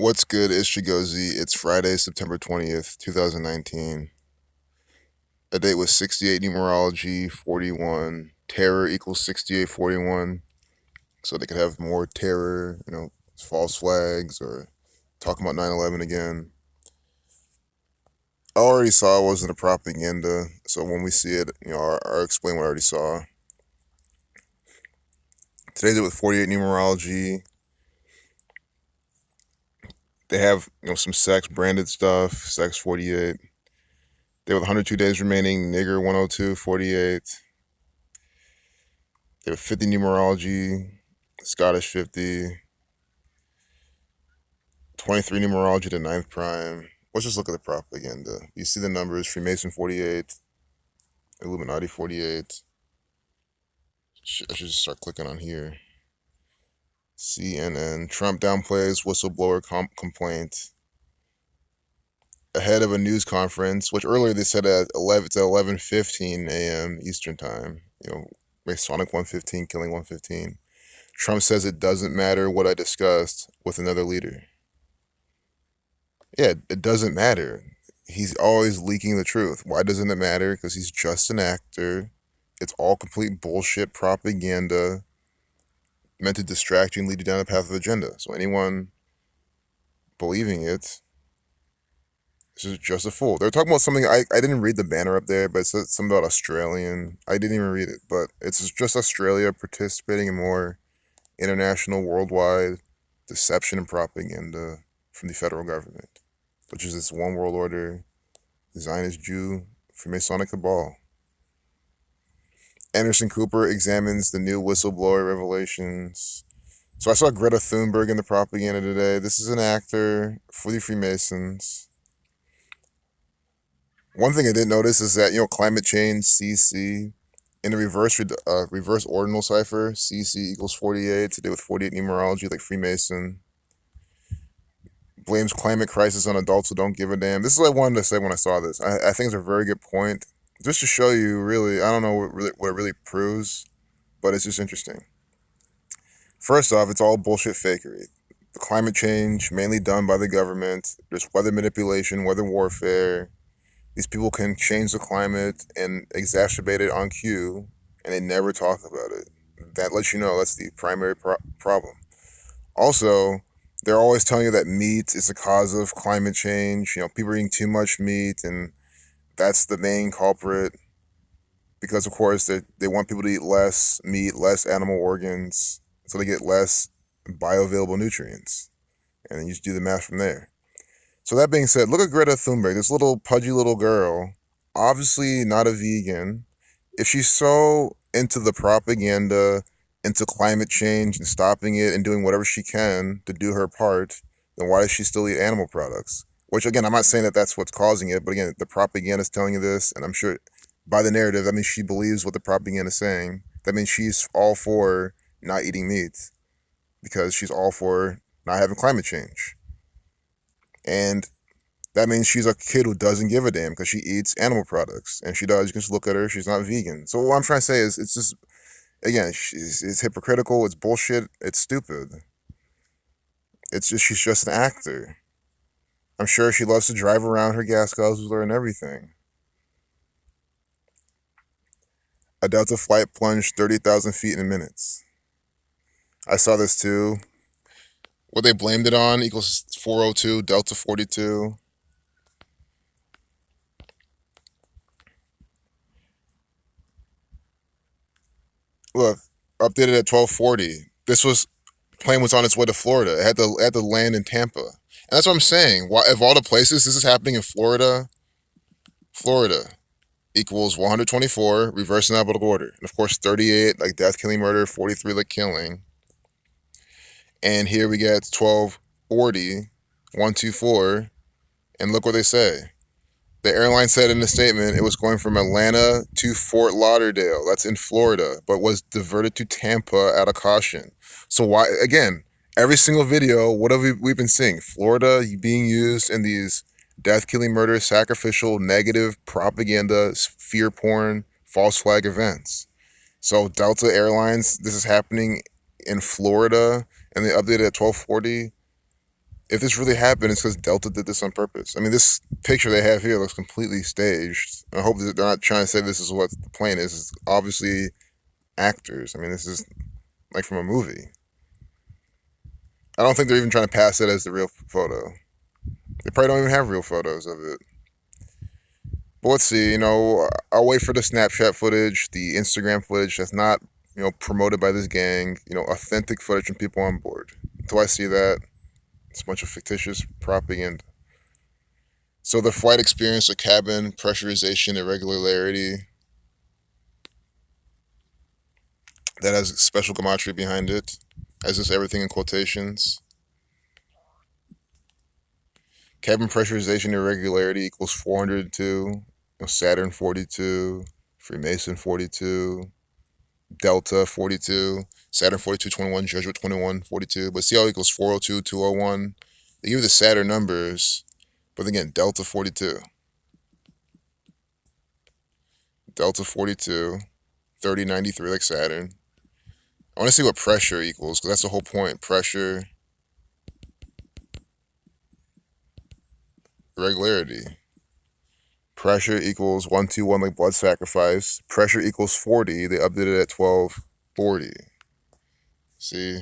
What's good, Ishchigozi? It's Friday, September 20th, 2019. A date with 68 numerology, 41. Terror equals 6841. So they could have more terror, false flags, or talking about 9/11 again. I already saw it wasn't a propaganda. So when we see it, I'll explain what I already saw. Today's date with 48 numerology. They have, some sex branded stuff, sex 48. They have 102 days remaining, nigger 102, 48. They have 50 numerology, Scottish 50, 23 numerology to ninth prime. Let's just look at the propaganda. You see the numbers: Freemason 48, Illuminati 48. I should just start clicking on here. CNN. Trump downplays whistleblower complaint ahead of a news conference, which earlier they said it's at 11:15 a.m. Eastern time. Masonic 115, killing 115. Trump says it doesn't matter what I discussed with another leader. Yeah, it doesn't matter. He's always leaking the truth. Why doesn't it matter? Because he's just an actor. It's all complete bullshit propaganda meant to distract you and lead you down the path of the agenda. So anyone believing it is just a fool. They're talking about something. I didn't read the banner up there, but it said something about Australian. I didn't even read it, but it's just Australia participating in more international, worldwide deception and propaganda from the federal government, which is this one world order, Zionist Jew, Freemasonic cabal. Anderson Cooper examines the new whistleblower revelations. So I saw Greta Thunberg in the propaganda today. This is an actor for the Freemasons. One thing I did notice is that, climate change, CC, in the reverse ordinal cipher, CC equals 48, to do with 48 numerology, like Freemason. Blames climate crisis on adults who don't give a damn. This is what I wanted to say when I saw this. I think it's a very good point. Just to show you, really, I don't know what it really proves, but it's just interesting. First off, it's all bullshit fakery. The climate change, mainly done by the government. There's weather manipulation, weather warfare. These people can change the climate and exacerbate it on cue, and they never talk about it. That lets you know that's the primary problem. Also, they're always telling you that meat is the cause of climate change. People are eating too much meat, and that's the main culprit. Because, of course, they want people to eat less meat, less animal organs, so they get less bioavailable nutrients. And then you just do the math from there. So that being said, look at Greta Thunberg, this little pudgy little girl, obviously not a vegan. If she's so into the propaganda, into climate change and stopping it and doing whatever she can to do her part, then why does she still eat animal products? Which, again, I'm not saying that that's what's causing it, but again, the propaganda is telling you this, and I'm sure by the narrative, that means she believes what the propaganda is saying. That means she's all for not eating meat because she's all for not having climate change. And that means she's a kid who doesn't give a damn because she eats animal products. And she does. You can just look at her. She's not vegan. So what I'm trying to say is it's just, again, it's hypocritical. It's bullshit. It's stupid. It's just, she's just an actor. I'm sure she loves to drive around her gas guzzler and everything. A Delta flight plunged 30,000 feet in minutes. I saw this too. What they blamed it on equals 402, Delta 42. Look, updated at 12:40. Plane was on its way to Florida. It had to land in Tampa. And that's what I'm saying. Why, of all the places, this is happening in Florida. Florida equals 124, reverse alphabetical order. And of course, 38, like death, killing, murder, 43, like killing. And here we get 1240, 124. And look what they say. The airline said in a statement it was going from Atlanta to Fort Lauderdale. That's in Florida, but was diverted to Tampa out of caution. So why, again, every single video, what have we been seeing? Florida being used in these death, killing, murder, sacrificial, negative propaganda, fear porn, false flag events. So Delta Airlines, this is happening in Florida, and they updated at 1240. If this really happened, it's because Delta did this on purpose. I mean, this picture they have here looks completely staged. I hope that they're not trying to say this is what the plane is. It's obviously actors. I mean, this is like from a movie. I don't think they're even trying to pass it as the real photo. They probably don't even have real photos of it. But let's see. I'll wait for the Snapchat footage, the Instagram footage that's not promoted by this gang. Authentic footage from people on board. Until I see that, it's a bunch of fictitious propaganda. So the flight experience, the cabin pressurization, irregularity, that has special gematria behind it. As this everything in quotations. Cabin pressurization irregularity equals 402. Saturn 42, Freemason 42, Delta 42, Saturn 42, 21, Jesuit 21, 42. But see how it equals 402, 201? They give you the Saturn numbers, but again, Delta 42. Delta 42, 3093 like Saturn. I want to see what pressure equals, because that's the whole point. Pressure, irregularity. Pressure equals 121 like blood sacrifice. Pressure equals 40. They updated it at 1240. See?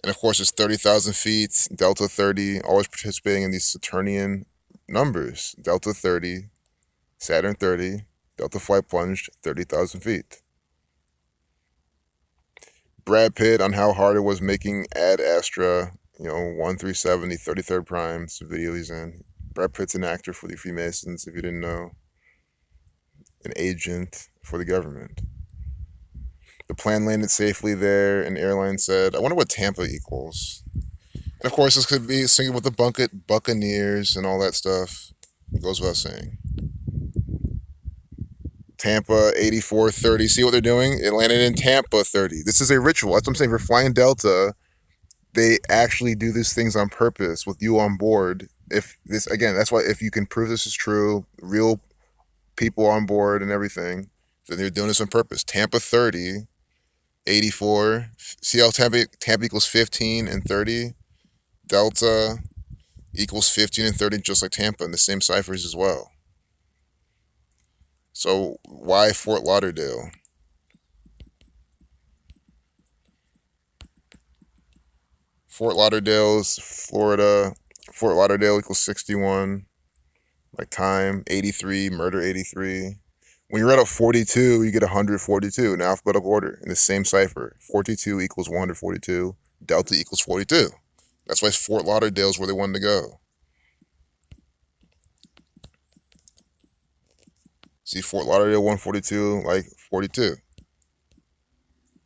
And of course, it's 30,000 feet, Delta 30, always participating in these Saturnian numbers. Delta 30, Saturn 30, Delta flight plunged 30,000 feet. Brad Pitt on how hard it was making Ad Astra, 1370, 33rd Prime. It's the video he's in. Brad Pitt's an actor for the Freemasons, if you didn't know. An agent for the government. The plane landed safely there, and the airline said, I wonder what Tampa equals. And of course, this could be singing with the Buccaneers and all that stuff. It goes without saying. Tampa 8430. See what they're doing? It landed in Tampa 30. This is a ritual. That's what I'm saying. For flying Delta, they actually do these things on purpose with you on board. If this, again, that's why if you can prove this is true, real people on board and everything, then they're doing this on purpose. Tampa 30, 84. See how Tampa equals 15 and 30? Delta equals 15 and 30, just like Tampa, in the same ciphers as well. So why Fort Lauderdale? Fort Lauderdale's Florida. Fort Lauderdale equals 61. Like time, 83, murder 83. When you read up 42, you get 142 in alphabetical order in the same cipher. 42 equals 142. Delta equals 42. That's why Fort Lauderdale's where they wanted to go. See, Fort Lauderdale 142, like 42.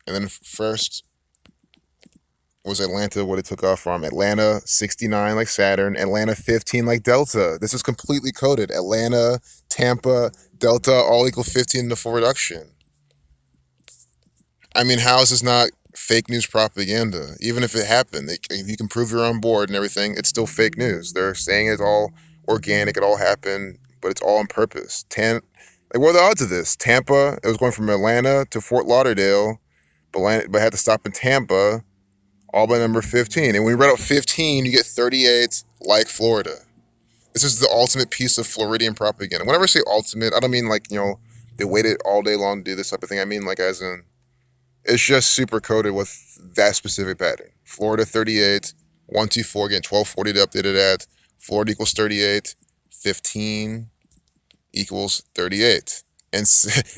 And then first was Atlanta, what it took off from. Atlanta 69 like Saturn, Atlanta 15 like Delta. This is completely coded. Atlanta, Tampa, Delta all equal 15 in the full reduction. I mean, how is this not fake news propaganda? Even if it happened, if you can prove you're on board and everything, it's still fake news. They're saying it's all organic, it all happened, but it's all on purpose. Like, what are the odds of this? Tampa, it was going from Atlanta to Fort Lauderdale, but had to stop in Tampa, all by number 15. And when you read out 15, you get 38 like Florida. This is the ultimate piece of Floridian propaganda. Whenever I say ultimate, I don't mean like, they waited all day long to do this type of thing. I mean like as in, it's just super coded with that specific pattern. Florida 38, 124, again, 1240 to update it at. Florida equals 38, 15 equals 38. And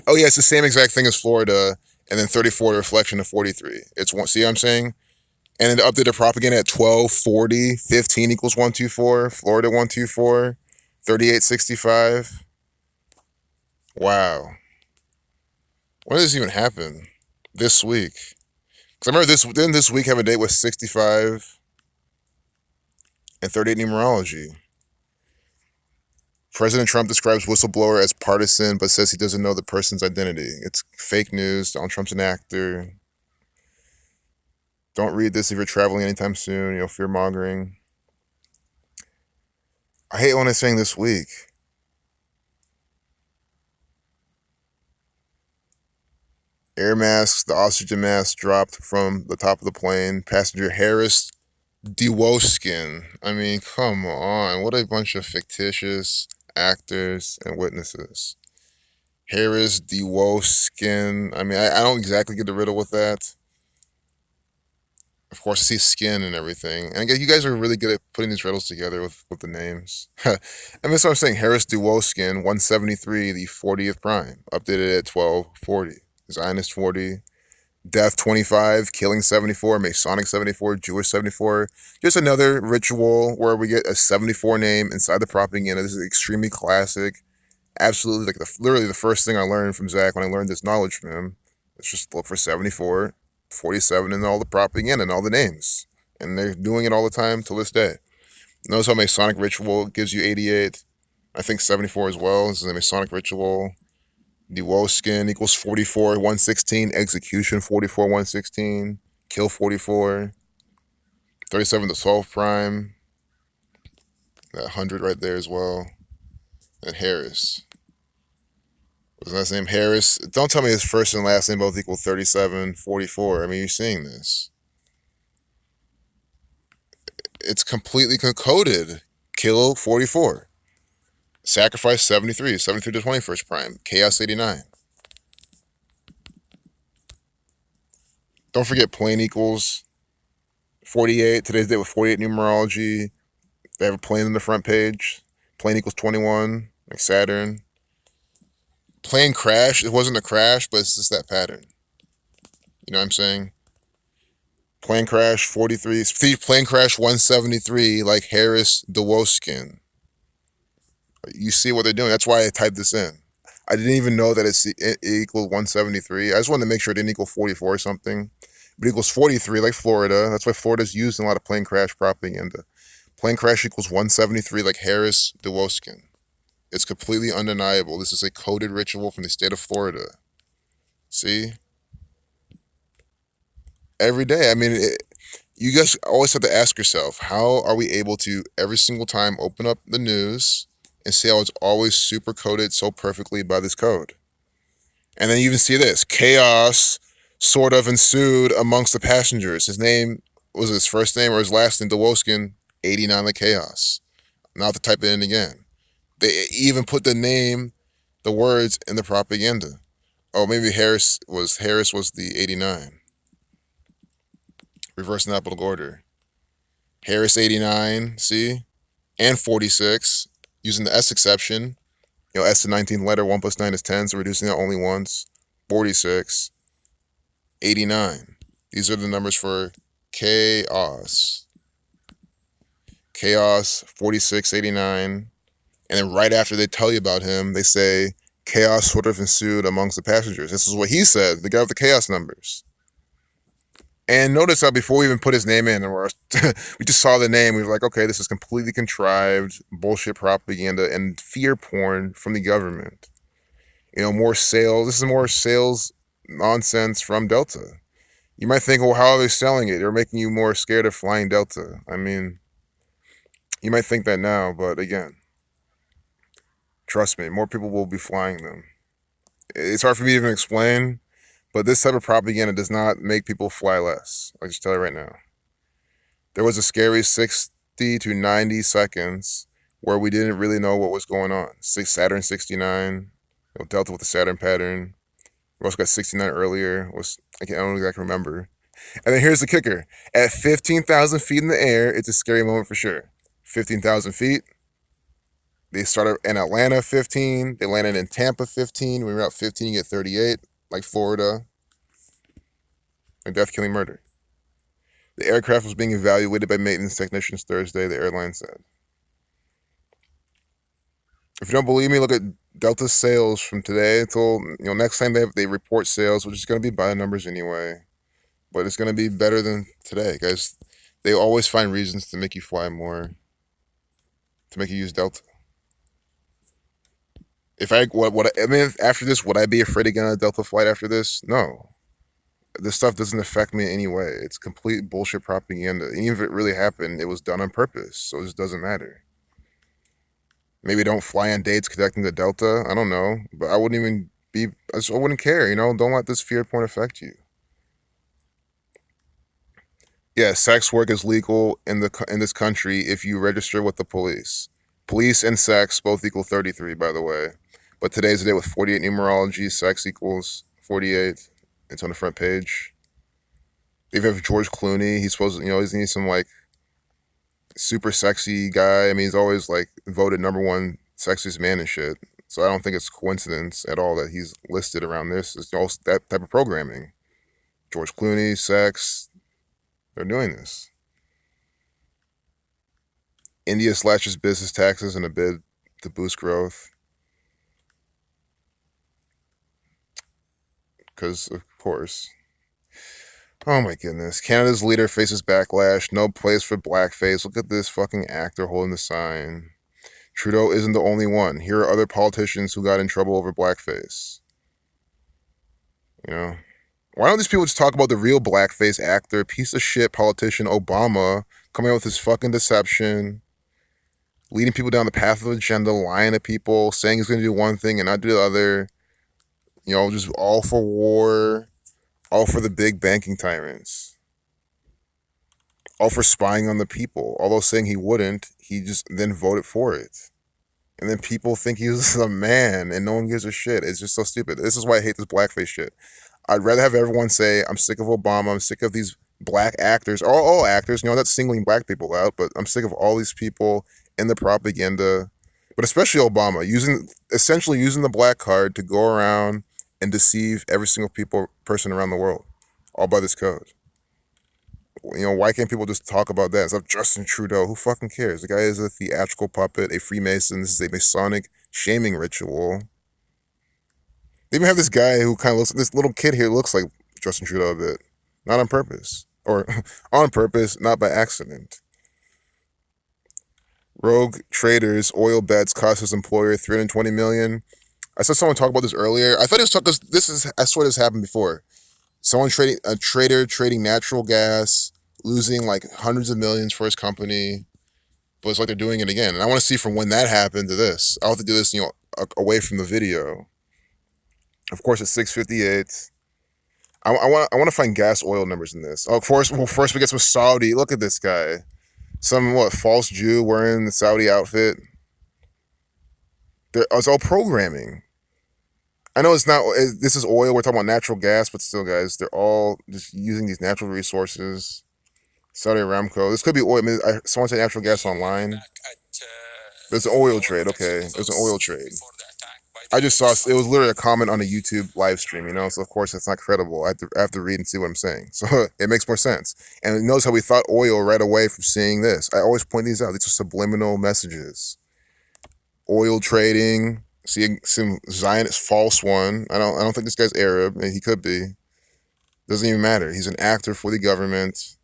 oh yeah, it's the same exact thing as Florida, and then 34 the reflection of 43. It's one. See what I'm saying? And then the updated propaganda at 1240, 15 equals 124, Florida 124, 3865. Wow. When did this even happen? This week. Because I remember didn't this week have a date with 65 and 38 numerology? President Trump describes whistleblower as partisan, but says he doesn't know the person's identity. It's fake news. Donald Trump's an actor. Don't read this if you're traveling anytime soon. Fear mongering. I hate when it's saying this week. Air masks, the oxygen mask dropped from the top of the plane. Passenger Harris Dewoskin. I mean, come on. What a bunch of fictitious actors and witnesses. Harris Dewoskin. I mean, I don't exactly get the riddle with that. Of course, I see skin and everything. And again, you guys are really good at putting these riddles together with the names. And that's what I'm saying. Harris Dewoskin, 173, the 40th prime, updated at 1240. Zionist 40, Death 25, Killing 74, Masonic 74, Jewish 74. Just another ritual where we get a 74 name inside the propaganda. This is extremely classic. Absolutely, like literally the first thing I learned from Zach when I learned this knowledge from him. It's just look for 74, 47, and all the propaganda and all the names. And they're doing it all the time till this day. Notice how Masonic ritual gives you 88. I think 74 as well. This is a Masonic ritual. Dewoskin equals 44, 116. Execution 44, 116. Kill 44. 37 to 12 prime. That 100 right there as well. And Harris. What's his last name? Harris. Don't tell me his first and last name both equal 37, 44. I mean, you're seeing this. It's completely coded. Kill 44. Sacrifice 73. 73 to 21st prime. Chaos 89. Don't forget plane equals 48. Today's date with 48 numerology. They have a plane on the front page. Plane equals 21, like Saturn. Plane crash. It wasn't a crash, but it's just that pattern. You know what I'm saying? Plane crash 43. Plane crash 173, like Harris Dewoskin. You see what they're doing. That's why I typed this in. I didn't even know that it equaled 173. I just wanted to make sure it didn't equal 44 or something. But it equals 43, like Florida. That's why Florida's used in a lot of plane crash propaganda. Plane crash equals 173, like Harris Dewoskin. It's completely undeniable. This is a coded ritual from the state of Florida. See? Every day. I mean, you guys always have to ask yourself, how are we able to every single time open up the news and see how it's always super coded so perfectly by this code? And then you even see this chaos sort of ensued amongst the passengers. His name was his first name or his last name, Dewoskin, 89 like chaos. Not to type it in again. They even put the name, the words in the propaganda. Oh, maybe Harris was the 89. Reverse alphabetical order. Harris 89, see? And 46, using the S exception. You know, S to 19th letter, 1 plus 9 is 10, so reducing that only once. 46, 89. These are the numbers for chaos. Chaos, 46, 89. And then right after they tell you about him, they say, chaos sort of ensued amongst the passengers. This is what he said, the guy with the chaos numbers. And notice how before we even put his name in, we just saw the name. We were like, okay, this is completely contrived bullshit propaganda and fear porn from the government. You know, more sales. This is more sales nonsense from Delta. You might think, well, how are they selling it? They're making you more scared of flying Delta. I mean, you might think that now, but again, trust me, more people will be flying them. It's hard for me to even explain, but this type of propaganda does not make people fly less. I'll just tell you right now. There was a scary 60 to 90 seconds where we didn't really know what was going on. Saturn 69, Delta with the Saturn pattern. We also got 69 earlier. I don't exactly remember. And then here's the kicker. At 15,000 feet in the air, it's a scary moment for sure. 15,000 feet. They started in Atlanta 15. They landed in Tampa 15. When you're out 15, you get 38, like Florida. And death, killing, murder. The aircraft was being evaluated by maintenance technicians Thursday, the airline said. If you don't believe me, look at Delta's sales from today until next time they report sales, which is going to be by the numbers anyway. But it's going to be better than today, guys. They always find reasons to make you fly more, to make you use Delta. If I mean, after this, would I be afraid of getting a Delta flight after this? No. This stuff doesn't affect me in any way. It's complete bullshit propaganda. And even if it really happened, it was done on purpose, so it just doesn't matter. Maybe don't fly on dates connecting to Delta. I don't know, but I wouldn't care. Don't let this fear point affect you. Yeah, sex work is legal in this country if you register with the police. Police and sex both equal 33, by the way. But today's the day with 48 numerology. Sex equals 48. It's on the front page. They even have George Clooney. He's supposed to, he's needs some like super sexy guy. I mean, he's always like voted number one sexiest man and shit. So I don't think it's coincidence at all that he's listed around this. It's all that type of programming. George Clooney, sex, they're doing this. India slashes business taxes in a bid to boost growth. Because, of course. Oh my goodness. Canada's leader faces backlash. No place for blackface. Look at this fucking actor holding the sign. Trudeau isn't the only one. Here are other politicians who got in trouble over blackface. You know? Why don't these people just talk about the real blackface actor, piece of shit politician Obama, coming out with his fucking deception, leading people down the path of the agenda, lying to people, saying he's going to do one thing and not do the other. Just all for war, all for the big banking tyrants, all for spying on the people. Although saying he wouldn't, he just then voted for it. And then people think he's a man and no one gives a shit. It's just so stupid. This is why I hate this blackface shit. I'd rather have everyone say, I'm sick of Obama, I'm sick of these black actors, all actors, not singling black people out, but I'm sick of all these people in the propaganda, but especially Obama, essentially using the black card to go around and deceive every single person around the world, all by this code. Why can't people just talk about that? It's like Justin Trudeau. Who fucking cares? The guy is a theatrical puppet, a Freemason. This is a Masonic shaming ritual. They even have this guy who kind of looks, this little kid here looks like Justin Trudeau a bit. Not on purpose. Or on purpose, not by accident. Rogue traders, oil bets cost his employer $320 million. I saw someone talk about this earlier. I thought it was because I swear this happened before. A trader trading natural gas, losing like hundreds of millions for his company, but it's like they're doing it again. And I want to see from when that happened to this. I'll have to do this, away from the video. Of course, it's 6:58. I want to find gas oil numbers in this. Oh, first we get some Saudi. Look at this guy. Some false Jew wearing the Saudi outfit. It's all programming. I know it's not. This is oil. We're talking about natural gas, but still, guys, they're all just using these natural resources. Saudi Aramco. This could be oil. I mean, someone said natural gas online. There's an oil trade. Okay, there's an oil trade. I just saw it was literally a comment on a YouTube live stream, so of course it's not credible. I have to read and see what I'm saying. So it makes more sense. And notice how we thought oil right away from seeing this. I always point these out. These are subliminal messages. Oil trading, seeing some Zionist false one. I don't think this guy's Arab. He could be. Doesn't even matter. He's an actor for the government.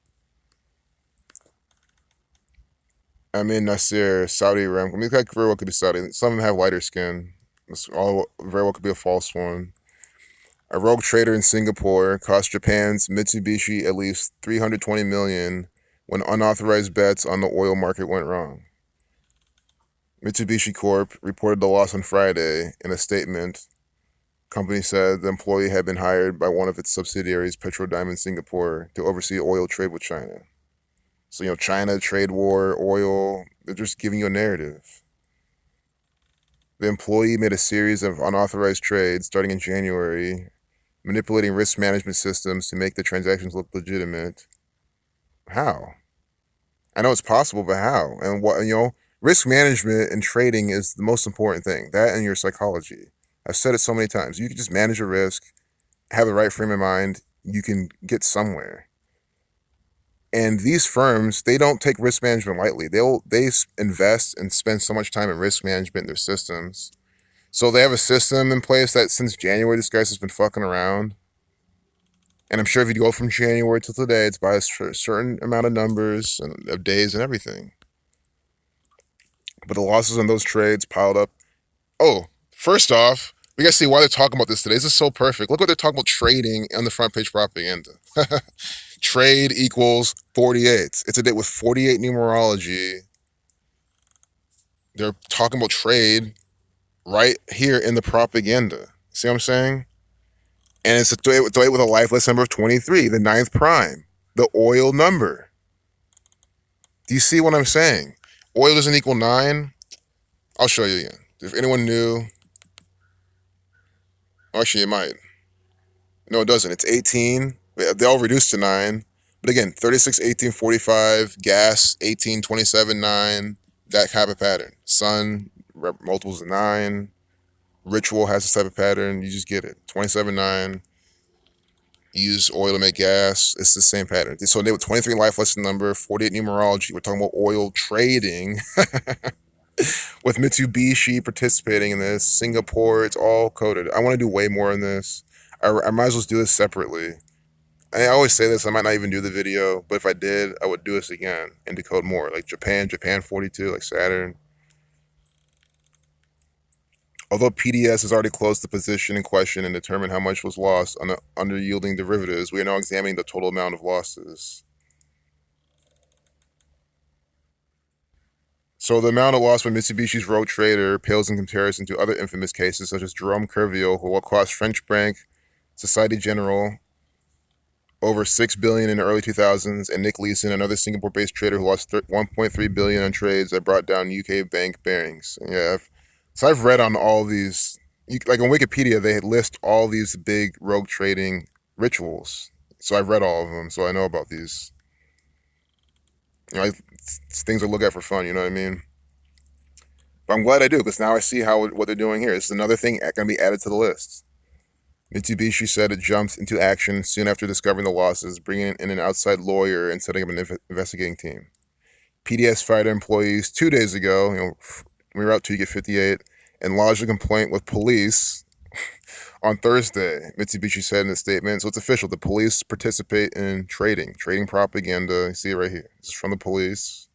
I'm in Nasir, Saudi Aramco. I mean, this guy very well could be Saudi. Some of them have lighter skin. This all very well could be a false one. A rogue trader in Singapore cost Japan's Mitsubishi at least $320 million when unauthorized bets on the oil market went wrong. Mitsubishi Corp reported the loss on Friday in a statement. Company said the employee had been hired by one of its subsidiaries, Petrodiamond Singapore, to oversee oil trade with China. So, China, trade war, oil, they're just giving you a narrative. The employee made a series of unauthorized trades starting in January, manipulating risk management systems to make the transactions look legitimate. How? I know it's possible, but how? And risk management and trading is the most important thing. That and your psychology. I've said it so many times. You can just manage a risk, have the right frame of mind, you can get somewhere. And these firms, they don't take risk management lightly. They invest and spend so much time in risk management in their systems. So they have a system in place that since January, this guy's has been fucking around. And I'm sure if you go from January till today, it's by a certain amount of numbers and of days and everything. But the losses on those trades piled up. Oh, first off, we gotta see why they're talking about this today. This is so perfect. Look what they're talking about trading on the front page propaganda. Trade equals 48. It's a date with 48 numerology. They're talking about trade right here in the propaganda. See what I'm saying? And it's a date with a lifeless number of 23, the ninth prime. the oil number. Do you see what I'm saying? Oil doesn't equal 9. I'll show you again. If anyone knew, actually, it might. No, it doesn't. It's 18. They all reduced to 9. But again, 36, 18, 45, gas, 18, 27, 9. That type of pattern. Sun, multiples of 9. Ritual has this type of pattern. You just get it. 27, 9. Use oil to make gas. It's the same pattern. So they with 23 life lesson number, 48 numerology. We're talking about oil trading with Mitsubishi participating in this. Singapore, it's all coded. I want to do way more in this. I might as well do this separately. I always say this, I might not even do the video, but if I did, I would do this again and decode more. Like Japan 42, like Saturn. Although PDS has already closed the position in question and determined how much was lost on the under-yielding derivatives, we are now examining the total amount of losses. So the amount of loss by Mitsubishi's rogue trader pales in comparison to other infamous cases such as Jerome Kerviel, who cost French bank Societe Generale over $6 billion in the early 2000s, and Nick Leeson, another Singapore-based trader who lost $1.3 billion on trades that brought down UK bank bearings. Yeah, so I've read on all these. Like on Wikipedia, they list all these big rogue trading rituals. So I've read all of them, so I know about these. It's things I look at for fun. You know what I mean? But I'm glad I do because now I see what they're doing here. It's another thing going to be added to the list. Mitsubishi said it jumped into action soon after discovering the losses, bringing in an outside lawyer and setting up an investigating team. PDS fired employees 2 days ago, we were out to get 58, and lodged a complaint with police on Thursday, Mitsubishi said in a statement. So it's official. The police participate in trading propaganda. You see it right here. This is from the police.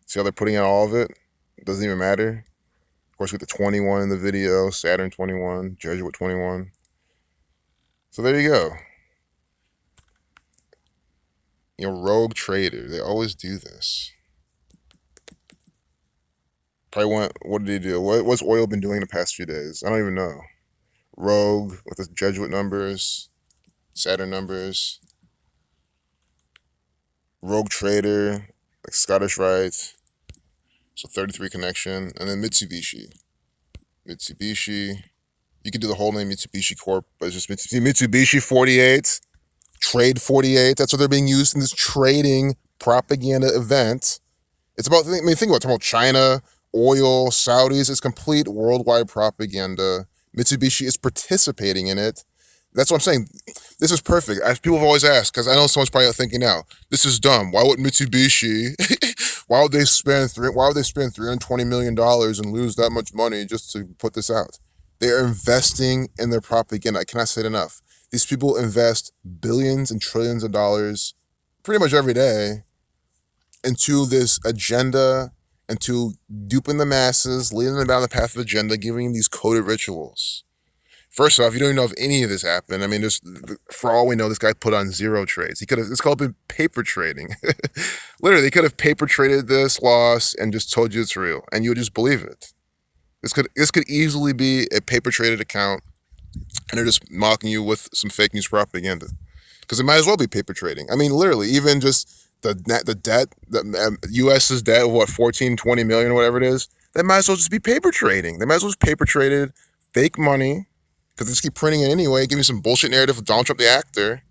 See how they're putting out all of it? It doesn't even matter. Of course, we get the 21 in the video, Saturn 21, Jesuit 21. So there you go. Rogue trader. They always do this. Probably what did he do? What's oil been doing the past few days? I don't even know. Rogue with the Jesuit numbers, Saturn numbers. Rogue trader, like Scottish Rite. So 33 connection. And then Mitsubishi. You could do the whole name Mitsubishi Corp, but it's just Mitsubishi 48. Trade 48. That's what they're being used in this trading propaganda event. It's about, think about it. It's about China, oil, Saudis. It's complete worldwide propaganda. Mitsubishi is participating in it. That's what I'm saying. This is perfect. As people have always asked, because I know someone's probably thinking now, this is dumb. Why would Mitsubishi, why would they spend $320 million and lose that much money just to put this out? They are investing in their propaganda. I cannot say it enough. These people invest billions and trillions of dollars pretty much every day into this agenda, into duping the masses, leading them down the path of agenda, giving them these coded rituals. First off, you don't even know if any of this happened. I mean, for all we know, this guy put on 0 trades. It's called paper trading. Literally, they could have paper traded this loss and just told you it's real, and you would just believe it. This could easily be a paper traded account, and they're just mocking you with some fake news propaganda. Because it might as well be paper trading. I mean, literally, even just the debt, the U.S.'s debt of what, 14, 20 million, whatever it is, that might as well just be paper trading. They might as well just paper traded fake money, because they just keep printing it anyway, give me some bullshit narrative of Donald Trump the actor.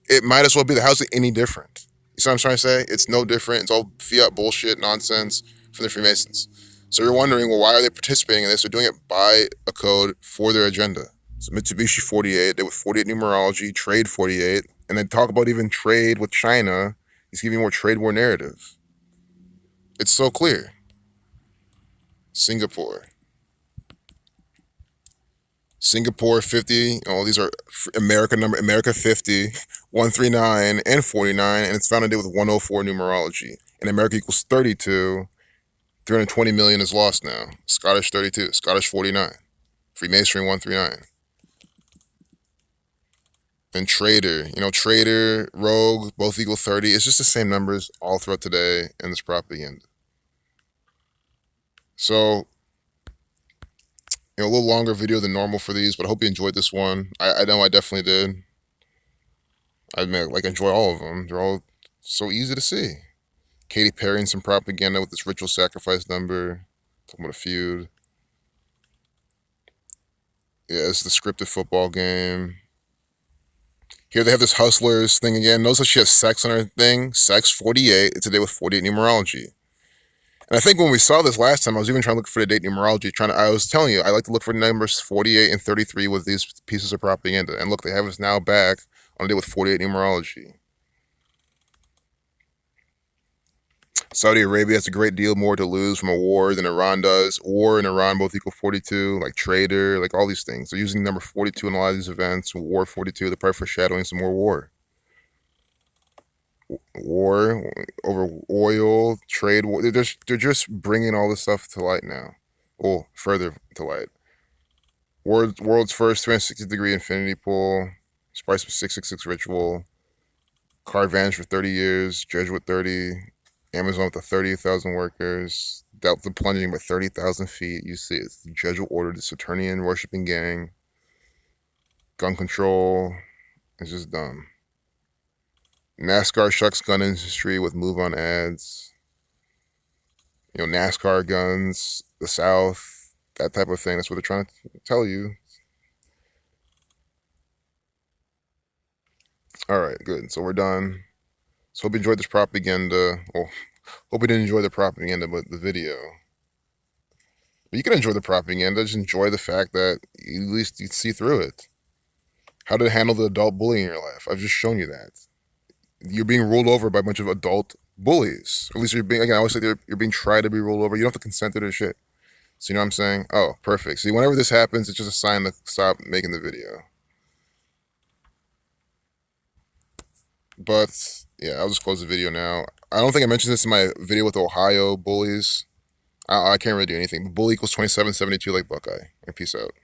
It might as well be how's it any different? You see what I'm trying to say? It's no different. It's all fiat bullshit nonsense from the Freemasons. So you're wondering, well, why are they participating in this? They're doing it by a code for their agenda. So Mitsubishi 48, they with 48 numerology, trade 48, and then talk about even trade with China. He's giving more trade war narrative. It's so clear. Singapore 50. These are America 50, 139, and 49, and it's founded with 104 numerology. And America equals 32. 320 million is lost now. Scottish 32, Scottish 49, Freemasonry 139. And trader, rogue, both equal 30. It's just the same numbers all throughout today in this propaganda. So, a little longer video than normal for these, but I hope you enjoyed this one. I know I definitely did. I mean, like enjoy all of them. They're all so easy to see. Katy Perry and some propaganda with this ritual sacrifice number. Talking about a feud. Yeah, it's the scripted football game. Here they have this hustlers thing again. Notice how she has sex on her thing. Sex 48. It's a day with 48 numerology. And I think when we saw this last time, I was even trying to look for the date numerology. I was telling you, I like to look for numbers 48 and 33 with these pieces of propaganda. And look, they have us now back on a day with 48 numerology. Saudi Arabia has a great deal more to lose from a war than Iran does. War and Iran both equal 42, like traitor, like all these things. They're using number 42 in a lot of these events. War 42, they're probably foreshadowing some more war. War over oil, trade war. They're just bringing all this stuff to light now. Well, further to light. World's first 360-degree infinity pool. Spice with 666 ritual. Car vanish for 30 years. Jesuit 30. Amazon with the 30,000 workers. Dealt the plunging by 30,000 feet. You see, it's the Jesuit order, the Saturnian worshipping gang. Gun control. It's just dumb. NASCAR shucks gun industry with move on ads. NASCAR guns, the South, that type of thing. That's what they're trying to tell you. All right, good. So we're done. So hope you enjoyed this propaganda. Well, hope you didn't enjoy the propaganda, but the video. But you can enjoy the propaganda. Just enjoy the fact that at least you see through it. How to handle the adult bullying in your life. I've just shown you that. You're being ruled over by a bunch of adult bullies. Or at least you're being, again, I always say you're being tried to be ruled over. You don't have to consent to this shit. So you know what I'm saying? Oh, perfect. See, whenever this happens, it's just a sign to stop making the video. But yeah, I'll just close the video now. I don't think I mentioned this in my video with Ohio bullies. I can't really do anything. Bully equals 2772 like Buckeye. And peace out.